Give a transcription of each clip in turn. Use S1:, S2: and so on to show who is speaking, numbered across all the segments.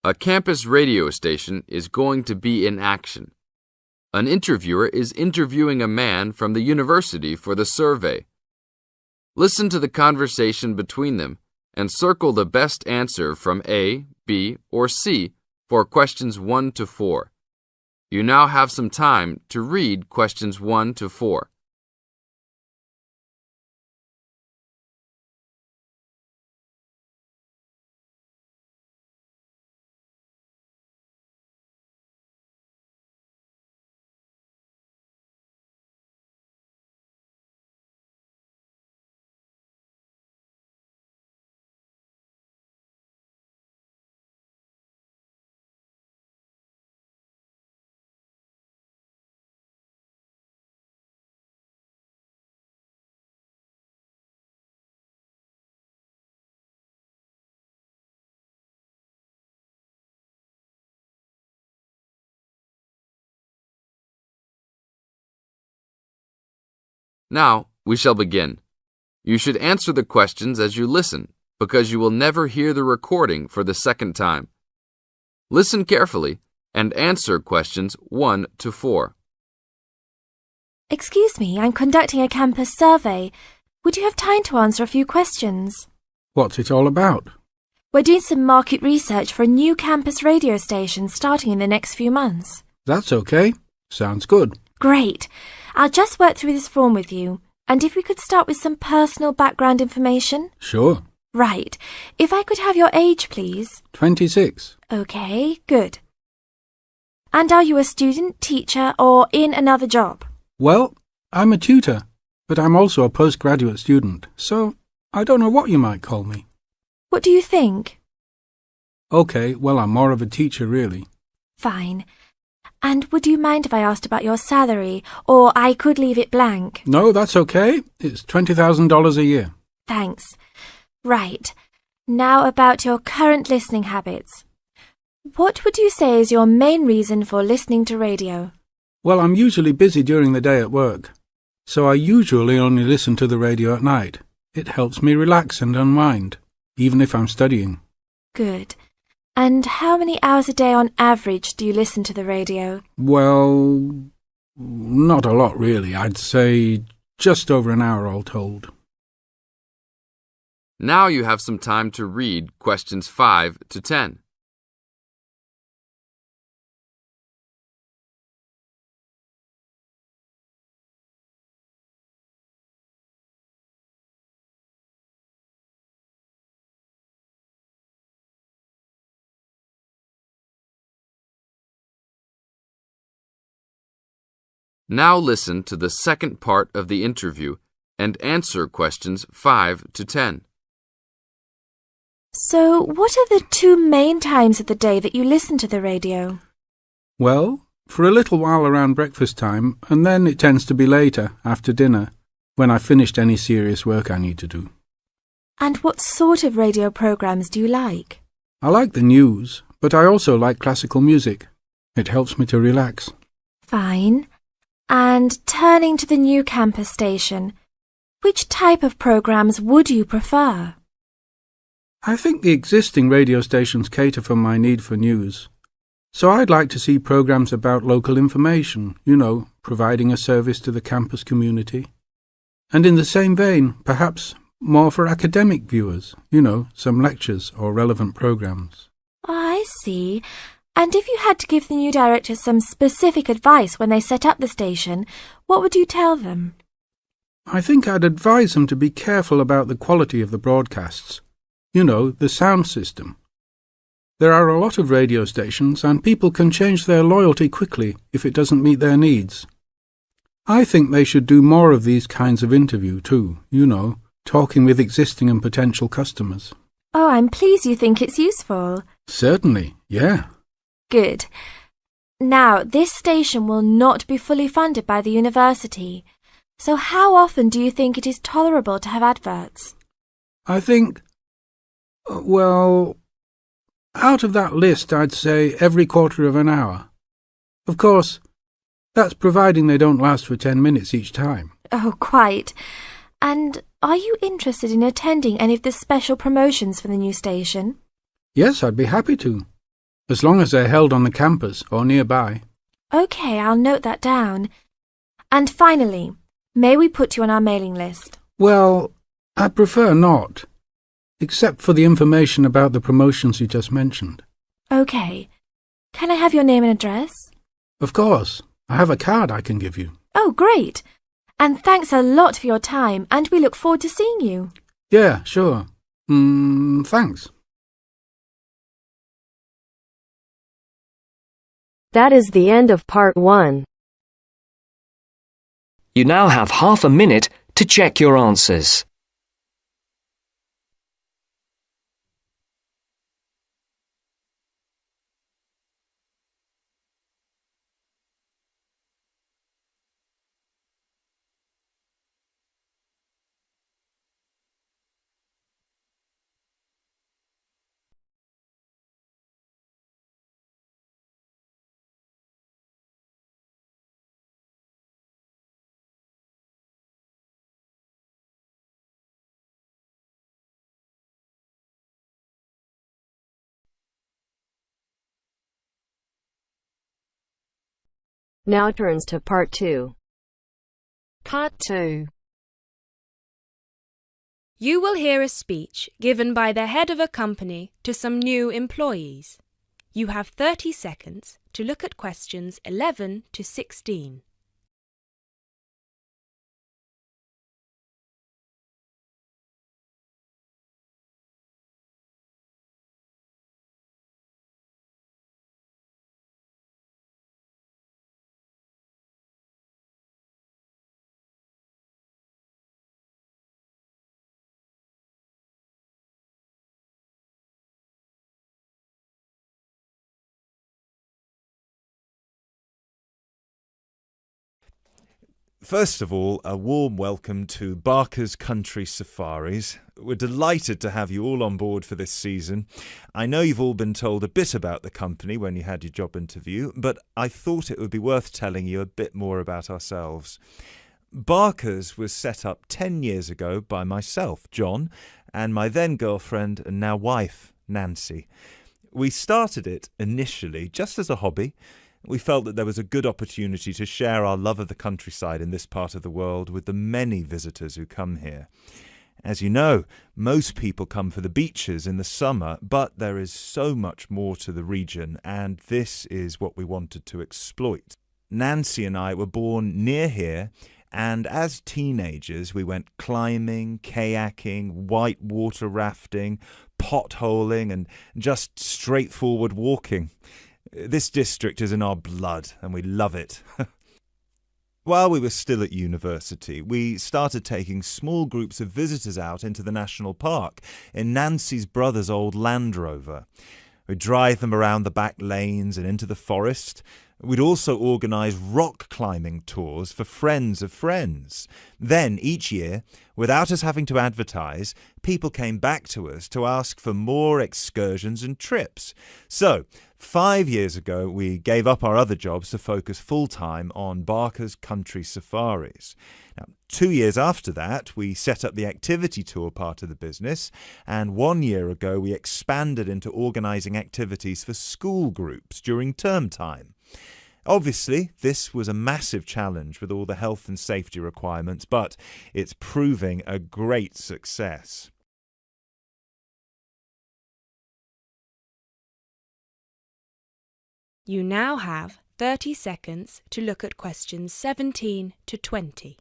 S1: A campus radio station is going to be in action. An interviewer is interviewing a man from the university for the survey. Listen to the conversation between them and circle the best answer from A, B, or C for questions 1 to 4. You now have some time to read questions 1 to 4. Now, we shall begin. You should answer the questions as you listen, because you will never hear the recording for the second time. Listen carefully and answer questions 1 to 4.
S2: Excuse me, I'm conducting a campus survey. Would you have time to answer a few questions?
S3: What's it all about?
S2: We're doing some market research for a new campus radio station starting in the next few months.
S3: That's okay. Sounds good.
S2: Great. I'll just work through this form with you. And if we could start with some personal background information?
S3: Sure.
S2: Right. If I could have your age, please.
S3: 26.
S2: Okay, good. And are you a student, teacher, or in another job?
S3: Well, I'm a tutor, but I'm also a postgraduate student, so I don't know what you might call me.
S2: What do you think?
S3: Okay, well, I'm more of a teacher, really.
S2: Fine. And would you mind if I asked about your salary, or I could leave it blank?
S3: No, that's okay. It's $20,000 a year.
S2: Thanks. Right. Now about your current listening habits. What would you say is your main reason for listening to radio?
S3: Well, I'm usually busy during the day at work, so I usually only listen to the radio at night. It helps me relax and unwind, even if I'm studying.
S2: Good. And how many hours a day on average do you listen to the radio?
S3: Well, not a lot really. I'd say just over an hour all told.
S1: Now you have some time to read questions 5 to 10. Now listen to the second part of the interview and answer questions 5 to 10.
S2: So, what are the 2 main times of the day that you listen to the radio?
S3: Well, for a little while around breakfast time, and then it tends to be later, after dinner, when I've finished any serious work I need to do.
S2: And what sort of radio programs do you like?
S3: I like the news, but I also like classical music. It helps me to relax.
S2: Fine. And turning to the new campus station, which type of programs would you prefer?
S3: I think the existing radio stations cater for my need for news. So I'd like to see programs about local information, providing a service to the campus community. And in the same vein, perhaps more for academic viewers, some lectures or relevant programs.
S2: I see. And if you had to give the new director some specific advice when they set up the station, what would you tell them?
S3: I think I'd advise them to be careful about the quality of the broadcasts. The sound system. There are a lot of radio stations and people can change their loyalty quickly if it doesn't meet their needs. I think they should do more of these kinds of interview too, talking with existing and potential customers.
S2: Oh, I'm pleased you think it's useful.
S3: Certainly, yeah.
S2: Good. Now, this station will not be fully funded by the university. So how often do you think it is tolerable to have adverts?
S3: I think, out of that list, I'd say every quarter of an hour. Of course, that's providing they don't last for 10 minutes each time.
S2: Oh, quite. And are you interested in attending any of the special promotions for the new station?
S3: Yes, I'd be happy to. as long as they're held on the campus or nearby.
S2: OK, I'll note that down. And finally, may we put you on our mailing list?
S3: Well, I prefer not, except for the information about the promotions you just mentioned.
S2: OK. Can I have your name and address?
S3: Of course. I have a card I can give you.
S2: Oh, great. And thanks a lot for your time, and we look forward to seeing you.
S3: Yeah, sure. Thanks.
S4: That is the end of part 1.
S5: You now have half a minute to check your answers.
S4: Now turns to part 2.
S6: Part 2.
S7: You will hear a speech given by the head of a company to some new employees. You have 30 seconds to look at questions 11 to 16.
S8: First of all, a warm welcome to Barker's Country Safaris. We're delighted to have you all on board for this season. I know you've all been told a bit about the company when you had your job interview, but I thought it would be worth telling you a bit more about ourselves. Barker's was set up 10 years ago by myself, John, and my then girlfriend and now wife, Nancy. We started it initially just as a hobby. We felt that there was a good opportunity to share our love of the countryside in this part of the world with the many visitors who come here. As you know, most people come for the beaches in the summer, but there is so much more to the region, and this is what we wanted to exploit. Nancy and I were born near here, and as teenagers we went climbing, kayaking, whitewater rafting, potholing, and just straightforward walking. This district is in our blood, and we love it. While we were still at university, we started taking small groups of visitors out into the national park in Nancy's brother's old Land Rover. We'd drive them around the back lanes and into the forest. We'd also organise rock climbing tours for friends of friends. Then, each year, without us having to advertise, people came back to us to ask for more excursions and trips. So, 5 years ago, we gave up our other jobs to focus full-time on Barker's Country Safaris. Now, 2 years after that, we set up the activity tour part of the business, and 1 year ago, we expanded into organising activities for school groups during term time. Obviously, this was a massive challenge with all the health and safety requirements, but it's proving a great success.
S7: You now have 30 seconds to look at questions 17 to 20.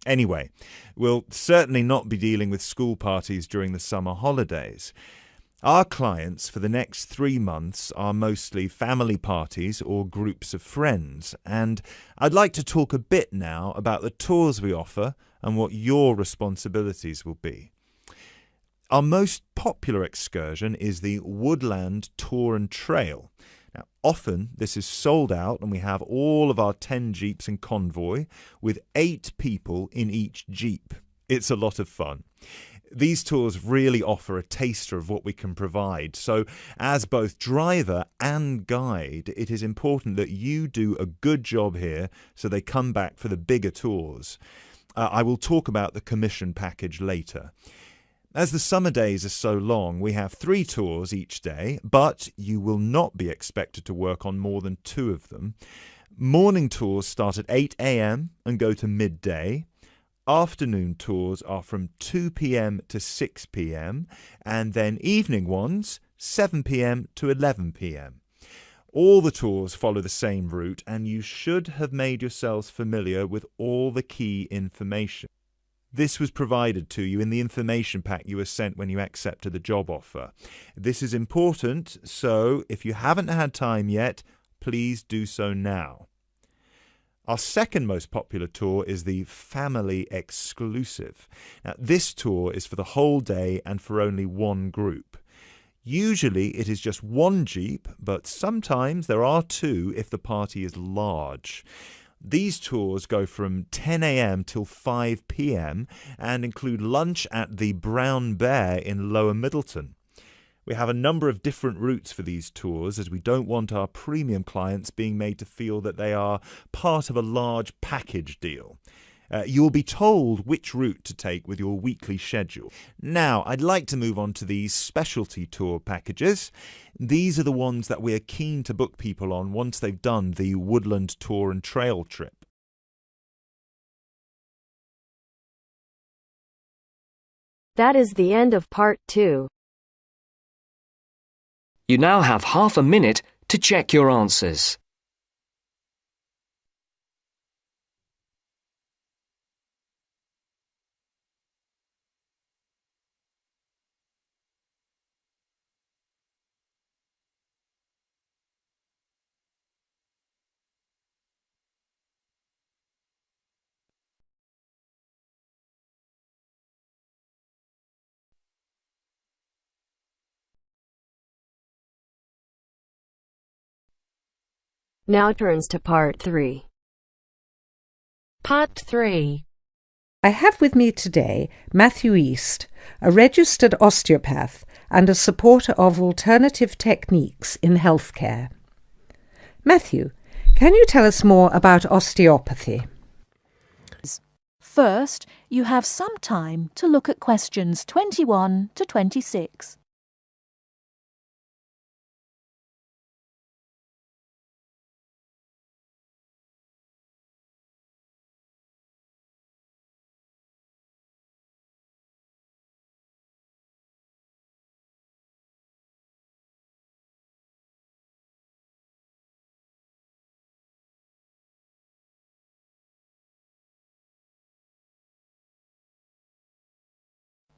S8: Anyway, we'll certainly not be dealing with school parties during the summer holidays. Our clients for the next 3 months are mostly family parties or groups of friends, and I'd like to talk a bit now about the tours we offer and what your responsibilities will be. Our most popular excursion is the Woodland Tour and Trail. Now, Often this is sold out and we have all of our 10 Jeeps in convoy with 8 people in each Jeep. It's a lot of fun. These tours really offer a taster of what we can provide. So as both driver and guide, it is important that you do a good job here so they come back for the bigger tours. I will talk about the commission package later. As the summer days are so long, we have 3 tours each day, but you will not be expected to work on more than 2 of them. Morning tours start at 8 a.m. and go to midday. Afternoon tours are from 2 p.m. to 6 p.m. and then evening ones 7 p.m. to 11 p.m. All the tours follow the same route and you should have made yourselves familiar with all the key information. This was provided to you in the information pack you were sent when you accepted the job offer. This is important, so if you haven't had time yet, please do so now. Our second most popular tour is the Family Exclusive. Now, this tour is for the whole day and for only one group. Usually it is just one Jeep, but sometimes there are 2 if the party is large. These tours go from 10 a.m. till 5 p.m. and include lunch at the Brown Bear in Lower Middleton. We have a number of different routes for these tours as we don't want our premium clients being made to feel that they are part of a large package deal. You will be told which route to take with your weekly schedule. Now, I'd like to move on to these specialty tour packages. These are the ones that we are keen to book people on once they've done the woodland tour and trail trip.
S4: That is the end of part 2.
S5: You now have half a minute to check your answers.
S4: Now turns to part 3.
S6: Part 3.
S9: I have with me today Matthew East, a registered osteopath and a supporter of alternative techniques in healthcare. Matthew, can you tell us more about osteopathy?
S10: First, you have some time to look at questions 21 to 26.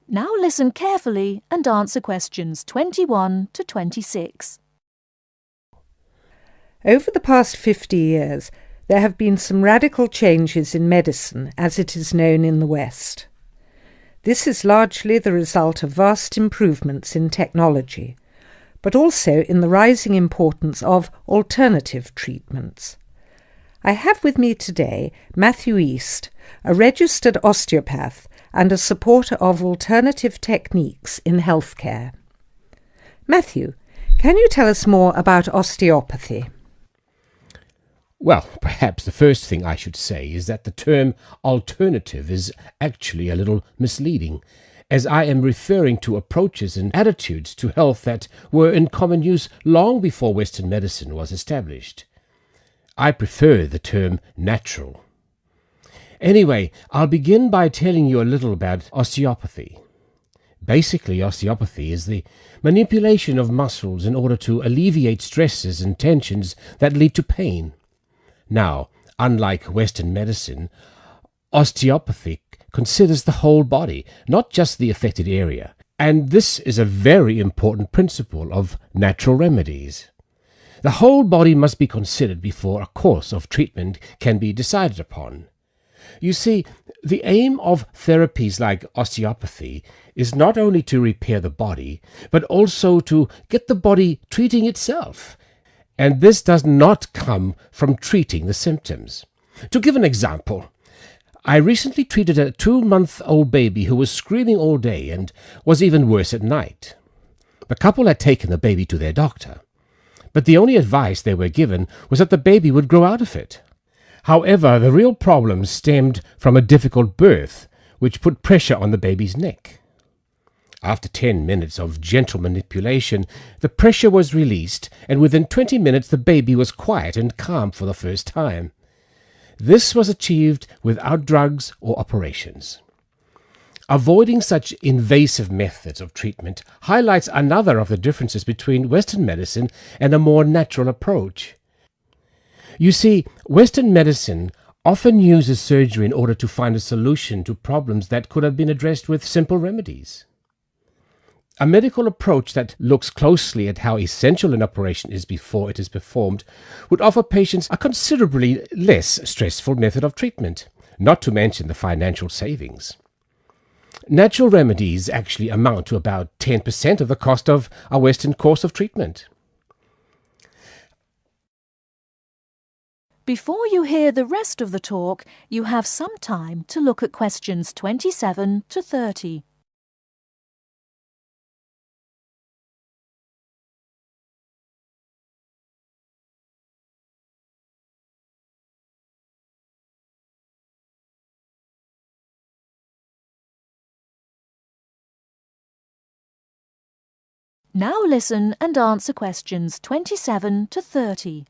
S10: Now listen carefully and answer questions 21 to 26.
S9: Over the past 50 years, there have been some radical changes in medicine as it is known in the West. This is largely the result of vast improvements in technology, but also in the rising importance of alternative treatments. I have with me today Matthew East, a registered osteopath and a supporter of alternative techniques in healthcare. Matthew, can you tell us more about osteopathy?
S11: Well, perhaps the first thing I should say is that the term alternative is actually a little misleading, as I am referring to approaches and attitudes to health that were in common use long before Western medicine was established. I prefer the term natural. Anyway, I'll begin by telling you a little about osteopathy. Basically, osteopathy is the manipulation of muscles in order to alleviate stresses and tensions that lead to pain. Now, unlike Western medicine, osteopathy considers the whole body, not just the affected area, and this is a very important principle of natural remedies. The whole body must be considered before a course of treatment can be decided upon. You see, the aim of therapies like osteopathy is not only to repair the body, but also to get the body treating itself. and this does not come from treating the symptoms. To give an example, I recently treated a 2-month-old baby who was screaming all day and was even worse at night. The couple had taken the baby to their doctor, but the only advice they were given was that the baby would grow out of it. However, the real problem stemmed from a difficult birth, which put pressure on the baby's neck. After 10 minutes of gentle manipulation, the pressure was released, and within 20 minutes the baby was quiet and calm for the first time. This was achieved without drugs or operations. Avoiding such invasive methods of treatment highlights another of the differences between Western medicine and a more natural approach. You see, Western medicine often uses surgery in order to find a solution to problems that could have been addressed with simple remedies. A medical approach that looks closely at how essential an operation is before it is performed would offer patients a considerably less stressful method of treatment, not to mention the financial savings. Natural remedies actually amount to about 10% of the cost of a Western course of treatment.
S10: Before you hear the rest of the talk, you have some time to look at questions 27 to 30. Now listen and answer questions 27 to 30.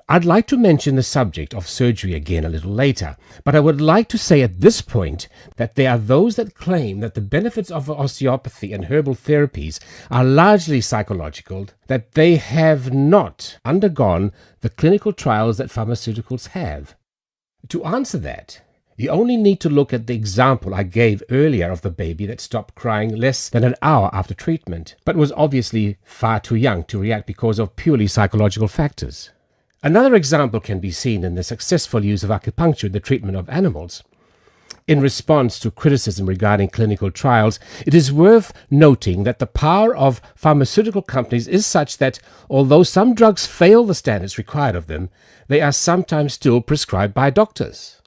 S11: I'd like to mention the subject of surgery again a little later, but I would like to say at this point that there are those that claim that the benefits of osteopathy and herbal therapies are largely psychological, that they have not undergone the clinical trials that pharmaceuticals have. To answer that, you only need to look at the example I gave earlier of the baby that stopped crying less than an hour after treatment, but was obviously far too young to react because of purely psychological factors. Another example can be seen in the successful use of acupuncture in the treatment of animals. In response to criticism regarding clinical trials, it is worth noting that the power of pharmaceutical companies is such that, although some drugs fail the standards required of them, they are sometimes still prescribed by doctors.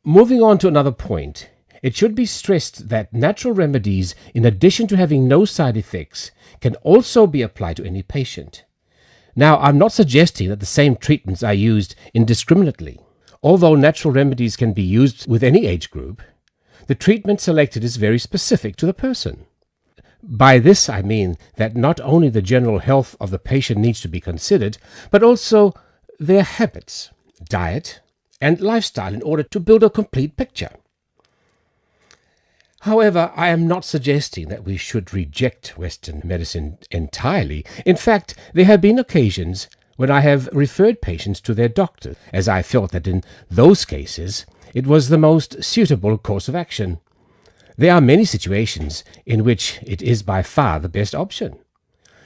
S11: Moving on to another point, it should be stressed that natural remedies, in addition to having no side effects, can also be applied to any patient. Now, I'm not suggesting that the same treatments are used indiscriminately. Although natural remedies can be used with any age group, the treatment selected is very specific to the person. By this I mean that not only the general health of the patient needs to be considered, but also their habits, diet, and lifestyle in order to build a complete picture. However, I am not suggesting that we should reject Western medicine entirely. In fact, there have been occasions when I have referred patients to their doctor, as I felt that in those cases it was the most suitable course of action. There are many situations in which it is by far the best option.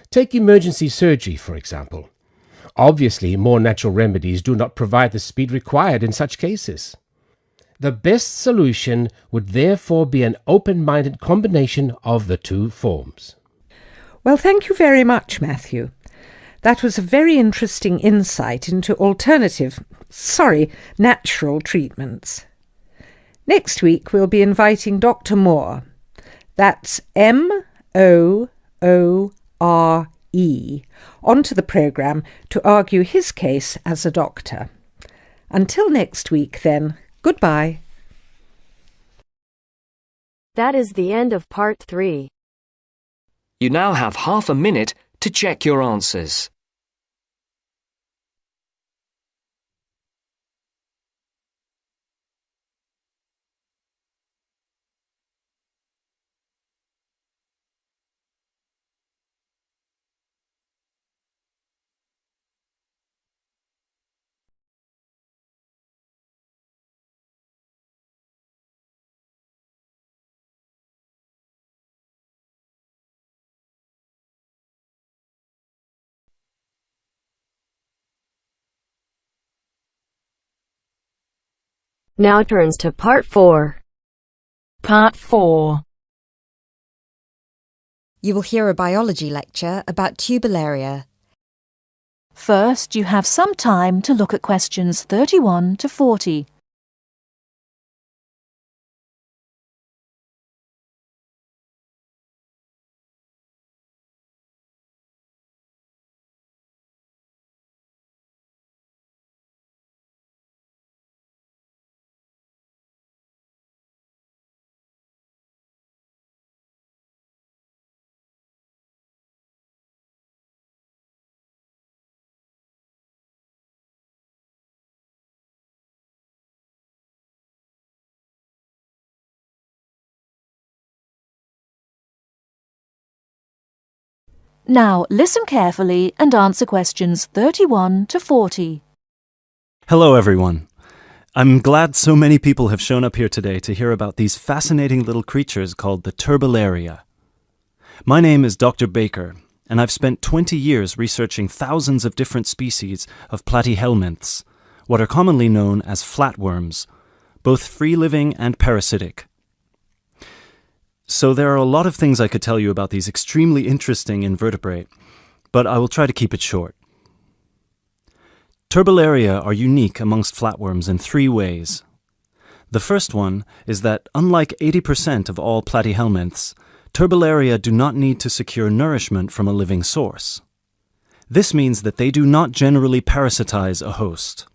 S11: Take emergency surgery, for example. Obviously, more natural remedies do not provide the speed required in such cases. The best solution would therefore be an open-minded combination of the two forms.
S9: Well, thank you very much, Matthew. That was a very interesting insight into natural treatments. Next week we'll be inviting Dr. Moore. That's Moore, onto the programme to argue his case as a doctor. Until next week, then, goodbye.
S4: That is the end of part 3.
S5: You now have half a minute to check your answers.
S4: Now turns to part 4.
S6: Part 4.
S12: You will hear a biology lecture about tuberlaria.
S10: First, you have some time to look at questions 31 to 40. Now, listen carefully and answer questions 31 to 40.
S13: Hello, everyone. I'm glad so many people have shown up here today to hear about these fascinating little creatures called the turbolaria. My name is Dr. Baker, and I've spent 20 years researching thousands of different species of platyhelminths, what are commonly known as flatworms, both free-living and parasitic. So there are a lot of things I could tell you about these extremely interesting invertebrate, but I will try to keep it short. Turbolaria are unique amongst flatworms in 3 ways. The first one is that, unlike 80% of all platyhelminths, turbolaria do not need to secure nourishment from a living source. This means that they do not generally parasitize a host,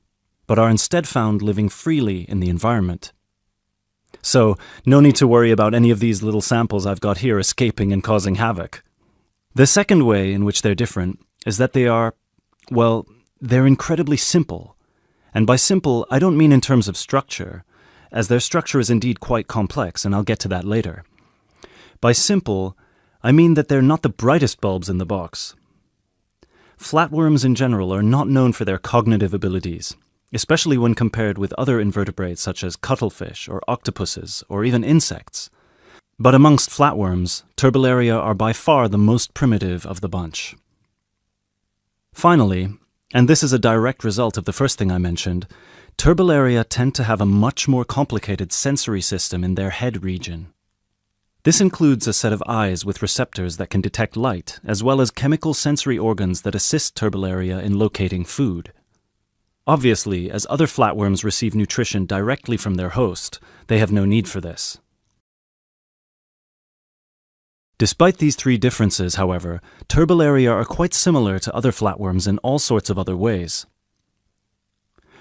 S13: but are instead found living freely in the environment. So, no need to worry about any of these little samples I've got here escaping and causing havoc. The second way in which they're different is that they are, well, they're incredibly simple. And by simple, I don't mean in terms of structure, as their structure is indeed quite complex, and I'll get to that later. By simple, I mean that they're not the brightest bulbs in the box. Flatworms in general are not known for their cognitive abilities, especially when compared with other invertebrates such as cuttlefish or octopuses or even insects. But amongst flatworms, turbolaria are by far the most primitive of the bunch. Finally, and this is a direct result of the first thing I mentioned, turbolaria tend to have a much more complicated sensory system in their head region. This includes a set of eyes with receptors that can detect light, as well as chemical sensory organs that assist turbolaria in locating food. Obviously, as other flatworms receive nutrition directly from their host, they have no need for this. Despite these 3 differences, however, turbolaria are quite similar to other flatworms in all sorts of other ways.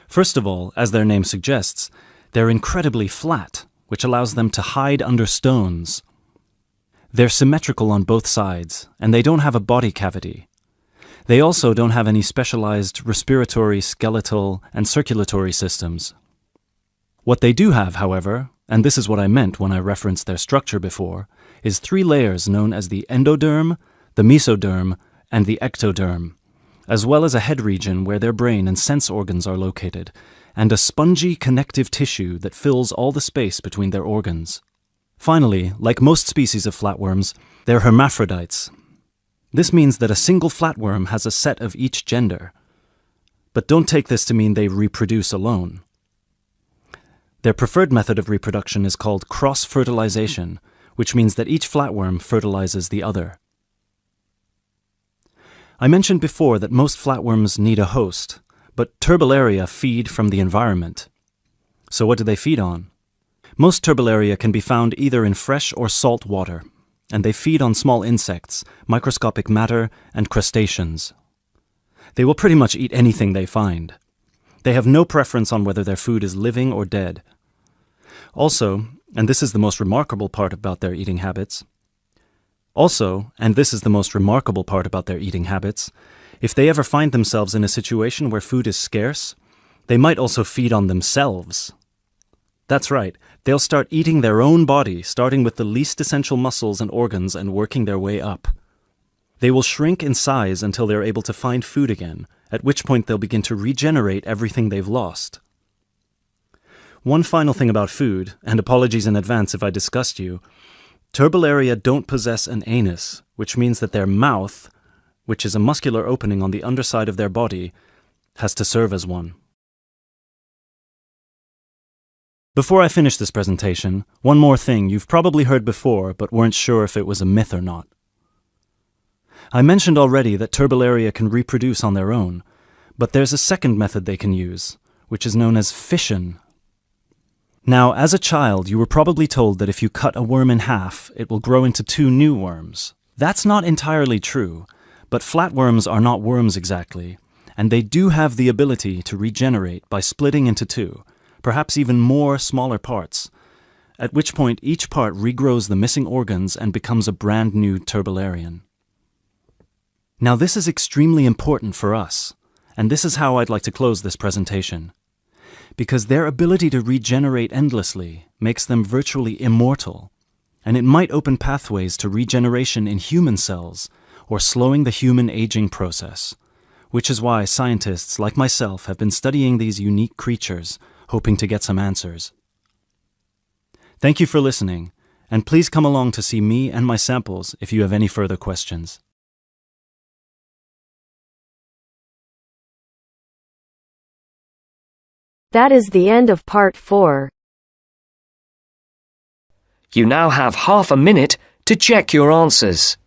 S13: First of all, as their name suggests, they're incredibly flat, which allows them to hide under stones. They're symmetrical on both sides, and they don't have a body cavity. They also don't have any specialized respiratory, skeletal, and circulatory systems. What they do have, however, and this is what I meant when I referenced their structure before, is 3 layers known as the endoderm, the mesoderm, and the ectoderm, as well as a head region where their brain and sense organs are located, and a spongy connective tissue that fills all the space between their organs. Finally, like most species of flatworms, they're hermaphrodites. This means that a single flatworm has a set of each gender. But don't take this to mean they reproduce alone. Their preferred method of reproduction is called cross-fertilization, which means that each flatworm fertilizes the other. I mentioned before that most flatworms need a host, but turbolaria feed from the environment. So what do they feed on? Most turbolaria can be found either in fresh or salt water, and they feed on small insects, microscopic matter, and crustaceans. They will pretty much eat anything they find. They have no preference on whether their food is living or dead. Also, and this is the most remarkable part about their eating habits, if they ever find themselves in a situation where food is scarce, they might also feed on themselves. That's right, they'll start eating their own body, starting with the least essential muscles and organs and working their way up. They will shrink in size until they're able to find food again, at which point they'll begin to regenerate everything they've lost. One final thing about food, and apologies in advance if I disgust you, turbolaria don't possess an anus, which means that their mouth, which is a muscular opening on the underside of their body, has to serve as one. Before I finish this presentation, one more thing you've probably heard before but weren't sure if it was a myth or not. I mentioned already that Turbellaria can reproduce on their own, but there's a second method they can use, which is known as fission. Now, as a child, you were probably told that if you cut a worm in half, it will grow into 2 new worms. That's not entirely true, but flatworms are not worms exactly, and they do have the ability to regenerate by splitting into 2, perhaps even more smaller parts, at which point each part regrows the missing organs and becomes a brand new Turbellarian. Now this is extremely important for us, and this is how I'd like to close this presentation. Because their ability to regenerate endlessly makes them virtually immortal, and it might open pathways to regeneration in human cells or slowing the human aging process, which is why scientists like myself have been studying these unique creatures, hoping to get some answers. Thank you for listening, and please come along to see me and my samples if you have any further questions.
S4: That is the end of part 4.
S5: You now have half a minute to check your answers.